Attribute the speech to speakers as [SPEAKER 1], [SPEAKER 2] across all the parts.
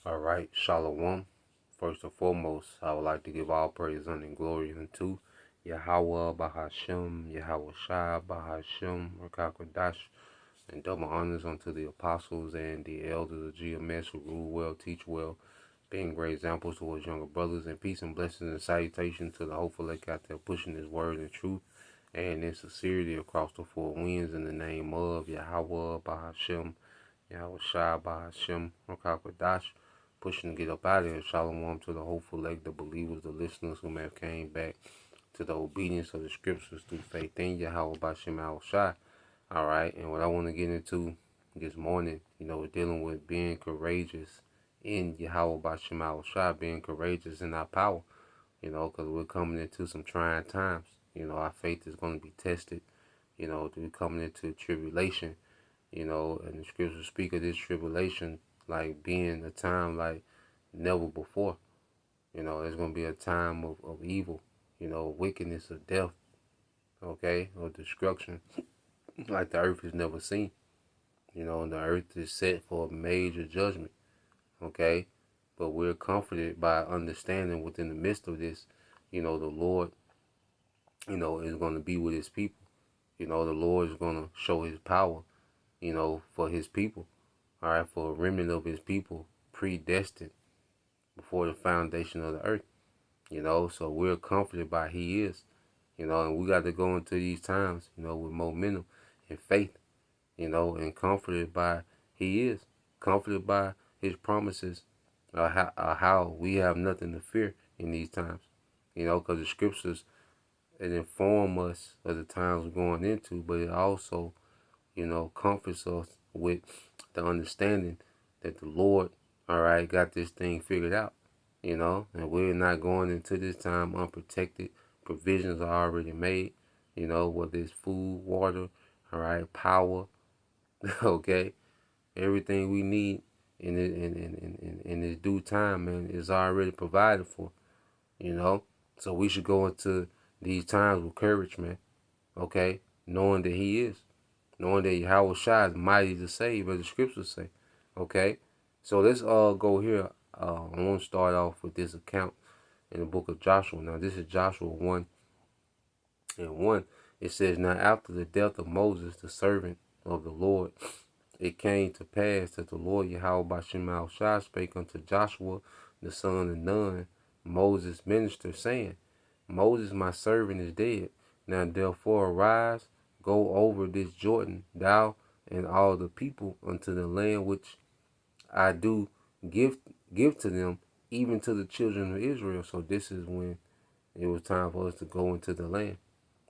[SPEAKER 1] All right, Shalom. First and foremost, I would like to give all praise and glory unto Yahweh Bahashem, Yahweh Shai Bahashem, Rakakwadash, and double honors unto the apostles and the elders of GMS who rule well, teach well, being great examples towards younger brothers, and peace and blessings and salutation to the hopeful elect out there pushing His word in truth and in sincerity across the four winds in the name of Yahweh Bahashem, Yahweh Shai Bahashem, Rakakwadash, pushing to get up out of here. Shalom to the hopeful elect, the believers, the listeners who may have came back to the obedience of the scriptures through faith in Yahweh Bashem Al Shai. All right, and what I want to get into this morning, we're dealing with being courageous in Yahweh Bashem Al Shai, being courageous in our power, because we're coming into some trying times. Our faith is going to be tested, we're coming into tribulation, and the scriptures speak of this tribulation like being a time like never before. It's going to be a time of evil, wickedness, of death, okay, or destruction, like the earth has never seen. And the earth is set for a major judgment, okay? But we're comforted by understanding within the midst of this, the Lord, is going to be with His people. The Lord is going to show His power, for His people, all right, for a remnant of His people predestined before the foundation of the earth, so we're comforted by He is, and we got to go into these times, with momentum and faith, and comforted by He is, comforted by His promises, how we have nothing to fear in these times, because the scriptures, it inform us of the times we're going into, but it also, comforts us with the understanding that the Lord, all right, got this thing figured out, and we're not going into this time unprotected. Provisions are already made, whether it's food, water, all right, power, okay, everything we need in this due time, man, is already provided for, so we should go into these times with courage, man, okay, knowing that He is, knowing that Yahweh Shai is mighty to save, as the scriptures say, okay. So let's go here. I want to start off with this account in the book of Joshua. Now, this is Joshua 1:1. It says, "Now after the death of Moses, the servant of the Lord, it came to pass that the Lord Yahweh Bashem Al Shai spake unto Joshua, the son of Nun, Moses' minister, saying, Moses, my servant, is dead. Now therefore arise, go over this Jordan, thou and all the people, unto the land which I do give to them, even to the children of Israel." So this is when it was time for us to go into the land.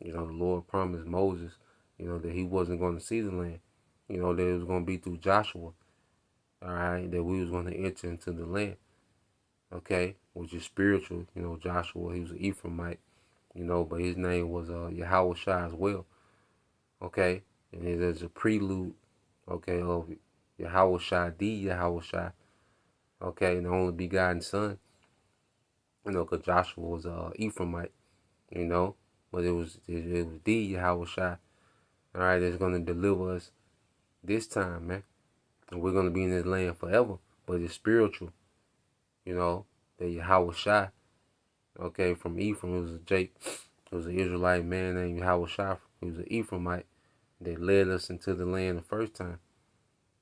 [SPEAKER 1] The Lord promised Moses, that he wasn't going to see the land. That it was going to be through Joshua, all right, that we was going to enter into the land, okay, which is spiritual. Joshua, he was an Ephraimite, but his name was Yahweh Shai as well, okay, and it is a prelude, okay, of Yahweh Shai, the Yahweh Shai, okay, and the only begotten son, because Joshua was Ephraimite, but it was the Yahweh Shai, all right, that's going to deliver us this time, man, and we're going to be in this land forever, but it's spiritual, the Yahweh Shai, okay, from Ephraim. It was it was an Israelite man named Yahweh Shai. He was an Ephraimite that led us into the land the first time,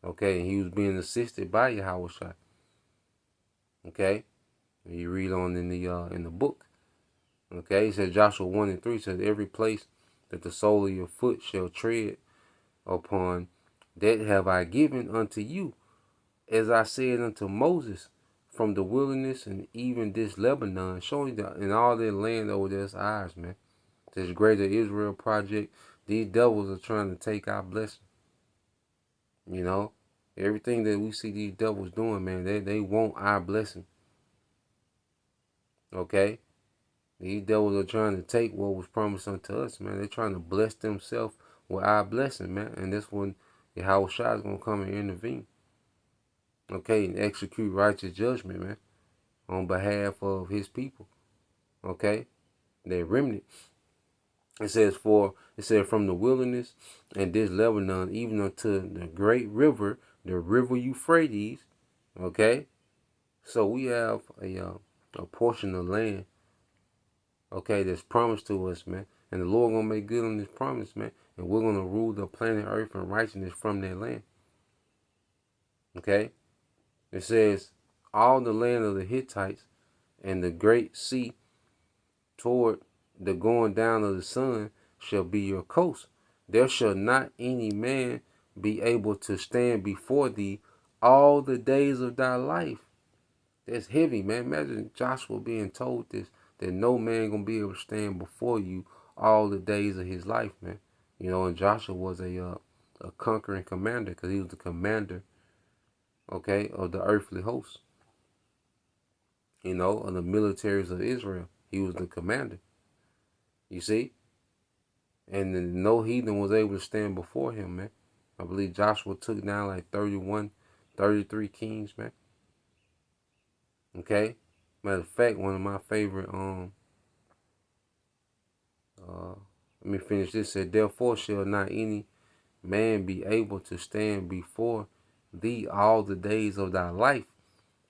[SPEAKER 1] okay, and he was being assisted by Yahweh Shai, okay, and you read on in the book, okay, it said Joshua 1:3 says, "Every place that the sole of your foot shall tread upon, that have I given unto you, as I said unto Moses, from the wilderness and even this Lebanon," showing that in all that land over there's ours, man. This greater Israel project, these devils are trying to take our blessing. Everything that we see these devils doing, man, they want our blessing. Okay? These devils are trying to take what was promised unto us, man. They're trying to bless themselves with our blessing, man. And that's when Yahweh Shai is going to come and intervene. Okay, and execute righteous judgment, man, on behalf of His people. Okay? Their remnant. It says from the wilderness and this Lebanon, even unto the great river, the river Euphrates, okay? So we have a portion of land, okay, that's promised to us, man. And the Lord gonna make good on this promise, man. And we're gonna rule the planet Earth in righteousness from that land. Okay? It says, all the land of the Hittites and the great sea toward the going down of the sun shall be your coast. There shall not any man be able to stand before thee all the days of thy life. That's heavy, man. Imagine Joshua being told this, that no man gonna be able to stand before you all the days of his life, man. You know, and Joshua was a conquering commander, because he was the commander, okay, of the earthly host. You know, of the militaries of Israel. He was the commander. You see? And then no heathen was able to stand before him, man. I believe Joshua took down like 31, 33 kings, man. Okay? Matter of fact, one of my favorite, let me finish this. It said, therefore shall not any man be able to stand before thee all the days of thy life,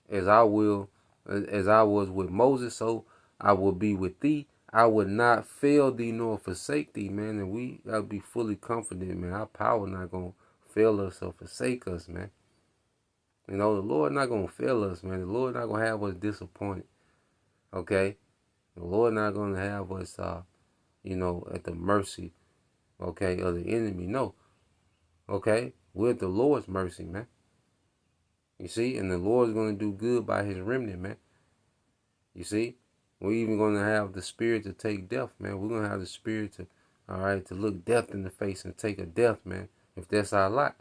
[SPEAKER 1] as I was with Moses, so I will be with thee. I would not fail thee nor forsake thee, man. And we gotta be fully confident, man. Our power not gonna fail us or forsake us, man. You know, the Lord not gonna fail us, man. The Lord not gonna have us disappointed. Okay? The Lord not gonna have us you know, at the mercy, okay, of the enemy. No. Okay? We're at the Lord's mercy, man. You see? And the Lord's gonna do good by his remnant, man. You see? We're even going to have the spirit to take death, man. We're going to have the spirit to, all right, to look death in the face and take a death, man, if that's our lot.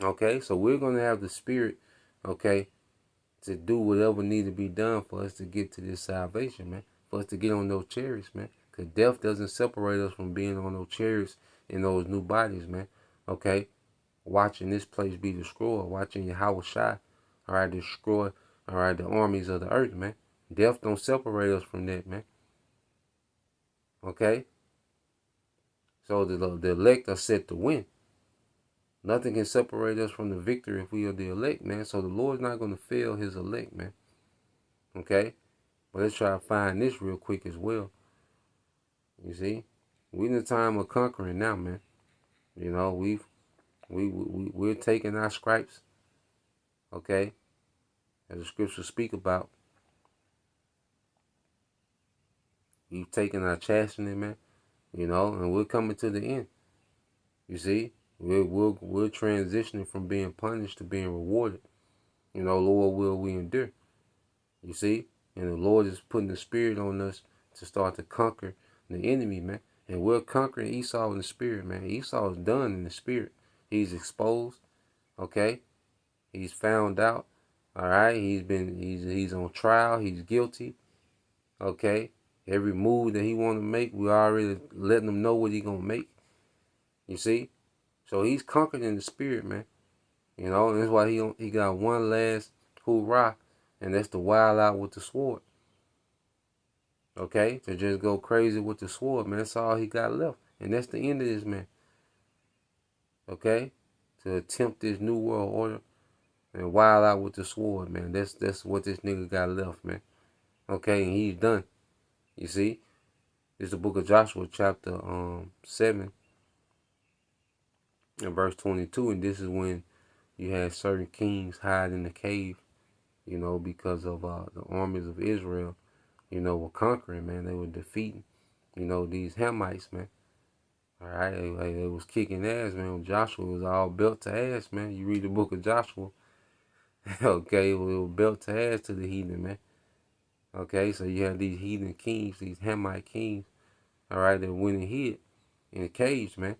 [SPEAKER 1] Okay, so we're going to have the spirit, okay, to do whatever needs to be done for us to get to this salvation, man. For us to get on those chariots, man. Because death doesn't separate us from being on those chariots in those new bodies, man. Okay, watching this place be destroyed, watching YAHAWASHI, all right, destroy, all right, the armies of the earth, man. Death don't separate us from that, man. Okay? So the elect are set to win. Nothing can separate us from the victory if we are the elect, man. So the Lord's not going to fail his elect, man. Okay? But let's try to find this real quick as well. You see? We're in the time of conquering now, man. You know, we're taking our stripes, okay? As the scriptures speak about. We've taken our chastening, man. You know, and we're coming to the end. You see? We're transitioning from being punished to being rewarded. You know, Lord will we endure. You see? And the Lord is putting the spirit on us to start to conquer the enemy, man. And we're conquering Esau in the spirit, man. Esau is done in the spirit. He's exposed, okay? He's found out, all right? He's on trial. He's guilty, okay? Every move that he want to make, we already letting him know what he gonna make. You see? So he's conquered in the spirit, man. You know, and that's why he got one last hoorah, and that's to wild out with the sword. Okay? To just go crazy with the sword, man. That's all he got left. And that's the end of this, man. Okay? To attempt this new world order and wild out with the sword, man. That's what this nigga got left, man. Okay? And he's done. You see? This is the book of Joshua, chapter 7 and verse 22. And this is when you had certain kings hide in the cave, you know, because of the armies of Israel, you know, were conquering, man. They were defeating, you know, these Hamites, man. All right, they was kicking ass, man. Joshua was all built to ass, man. You read the book of Joshua, okay, it was built to ass to the heathen, man. Okay, so you have these heathen kings, these Hamite kings, all right, that went and hid in the caves, man.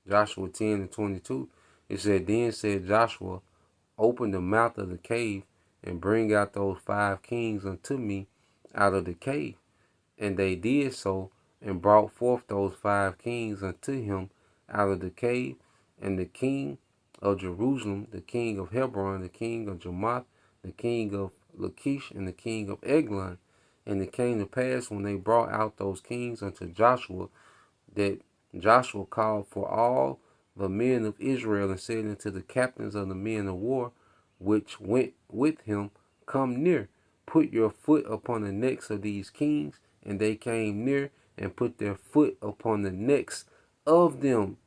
[SPEAKER 1] Joshua 10 and 22. It said, then said Joshua, open the mouth of the cave and bring out those 5 kings unto me out of the cave. And they did so, and brought forth those 5 kings unto him out of the cave. And the king of Jerusalem, the king of Hebron, the king of Jarmuth, the king of Lachish, and the king of Eglon. And it came to pass, when they brought out those kings unto Joshua, that Joshua called for all the men of Israel, and said unto the captains of the men of war, which went with him come near. Put your foot upon the necks of these kings. And they came near and put their foot upon the necks of them.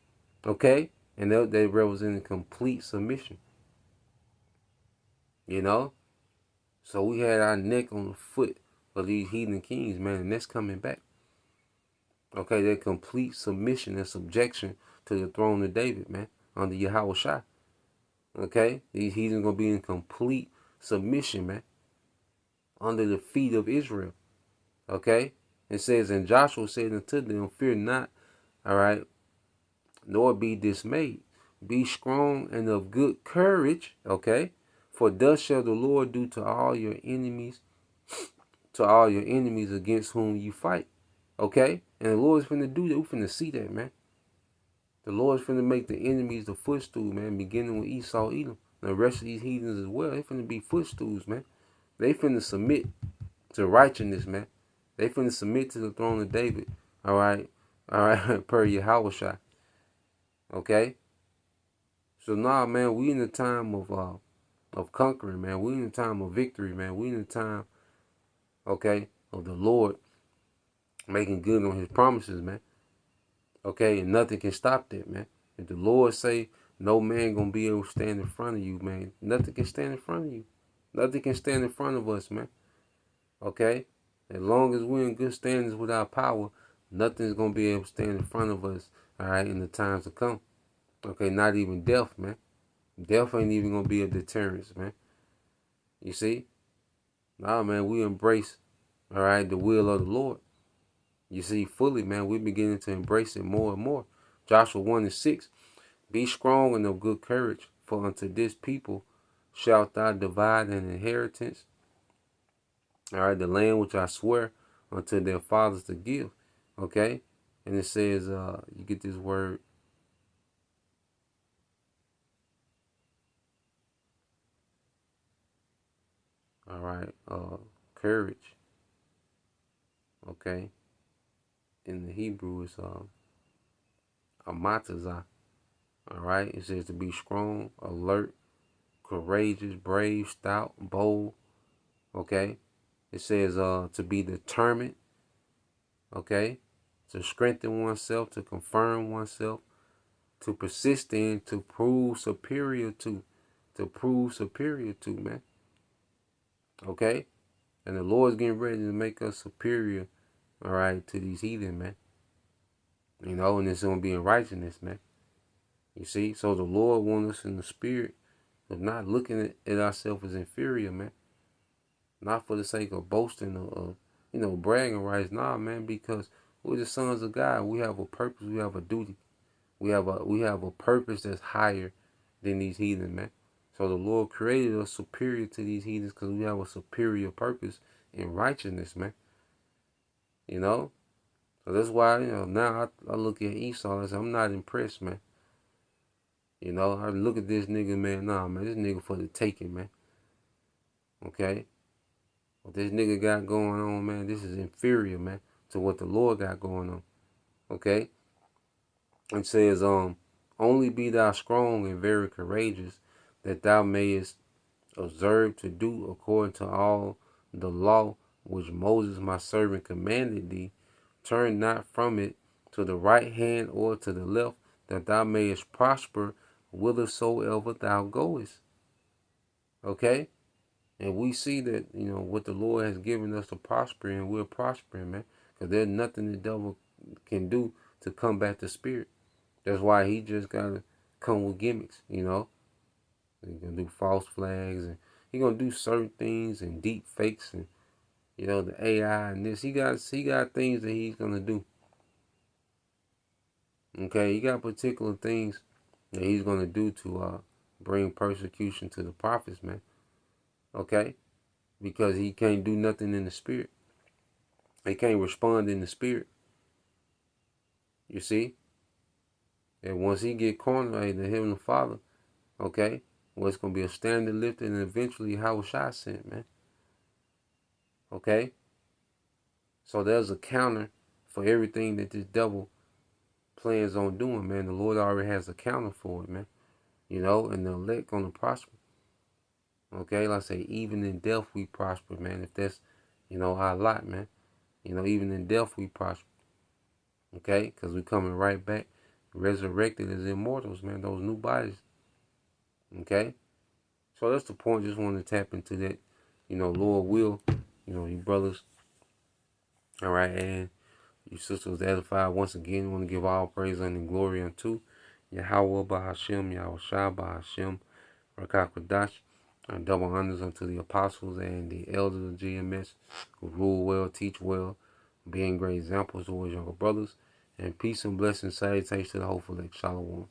[SPEAKER 1] Okay? And they represented complete submission. You know? So we had our neck on the foot of these heathen kings, man, and that's coming back. Okay, their complete submission and subjection to the throne of David, man, under YAHAWASHI. Okay, these heathens gonna be in complete submission, man, under the feet of Israel. Okay, it says, and Joshua said unto them, fear not, all right, nor be dismayed. Be strong and of good courage, okay, for thus shall the Lord do to all your enemies against whom you fight. Okay? And the Lord's finna do that. We're finna see that, man. The Lord's finna make the enemies the footstool, man, beginning with Esau, Edom. And the rest of these heathens as well. They finna be footstools, man. They finna submit to righteousness, man. They finna submit to the throne of David. All right? All right, per YAHAWASHI. Okay? So now, man, we in the time of conquering, man. We in the time of victory, man. We in the time, okay, of the Lord making good on his promises, man. Okay, and nothing can stop that, man. If the Lord say no man gonna be able to stand in front of you, man, nothing can stand in front of you. Nothing can stand in front of us, man. Okay? As long as we're in good standings with our power, nothing's gonna be able to stand in front of us, all right, in the times to come. Okay, not even death, man. Death ain't even gonna be a deterrence, man. You see? Nah, man, we embrace, all right, the will of the Lord. You see, fully, man, we're beginning to embrace it more and more. Joshua 1:6. Be strong and of good courage, for unto this people shalt thou divide an inheritance. All right, the land which I swear unto their fathers to give. Okay? And it says, you get this word. All right, courage. Okay? In the Hebrew, it's amatazah. All right? It says to be strong, alert, courageous, brave, stout, bold. Okay? It says to be determined. Okay? To strengthen oneself, to confirm oneself, to persist in, to prove superior to man. Okay? And the Lord's getting ready to make us superior, all right, to these heathen, man. You know, and it's going to be in righteousness, man. You see? So the Lord wants us in the spirit of not looking at ourselves as inferior, man. Not for the sake of boasting or bragging rights. Nah, man, because we're the sons of God. We have a purpose. We have a duty. We have a purpose that's higher than these heathen, man. So the Lord created us superior to these heathens because we have a superior purpose in righteousness, man. You know? So that's why, now I look at Esau and say, I'm not impressed, man. You know, I look at this nigga, man. Nah, man, this nigga for the taking, man. Okay? What this nigga got going on, man, this is inferior, man, to what the Lord got going on. Okay? It says, only be thou strong and very courageous, that thou mayest observe to do according to all the law which Moses my servant commanded thee. Turn not from it to the right hand or to the left, that thou mayest prosper whithersoever thou goest. Okay? And we see that, what the Lord has given us to prosper, and we're prospering, man. Because there's nothing the devil can do to combat the spirit. That's why he just got to come with gimmicks, He's going to do false flags, and he's going to do certain things and deep fakes and, the AI and this. He got things that he's going to do. Okay, he got particular things that he's going to do to bring persecution to the prophets, man. Okay? Because he can't do nothing in the spirit. He can't respond in the spirit. You see? And once he get cornered, the Heavenly Father, okay, well, it's going to be a standard lifted, and eventually YAHAWASHI sent, man. Okay? So there's a counter for everything that this devil plans on doing, man. The Lord already has a counter for it, man. And the elect going to prosper. Okay, like I say, even in death we prosper, man. If that's, our lot, man. Even in death we prosper. Okay, because we coming right back, resurrected as immortals, man. Those new bodies. Okay, so that's the point. Just want to tap into that. Lord will. You brothers. All right, and you sisters edified once again. Want to give all praise and glory unto Yahweh Bahashem, Yahweh Shai Bahashem, Rakakadash, and double honors unto the apostles and the elders of GMS who rule well, teach well, being great examples to his younger brothers, and peace and blessings, salutations to the hopeful elect. Shalom.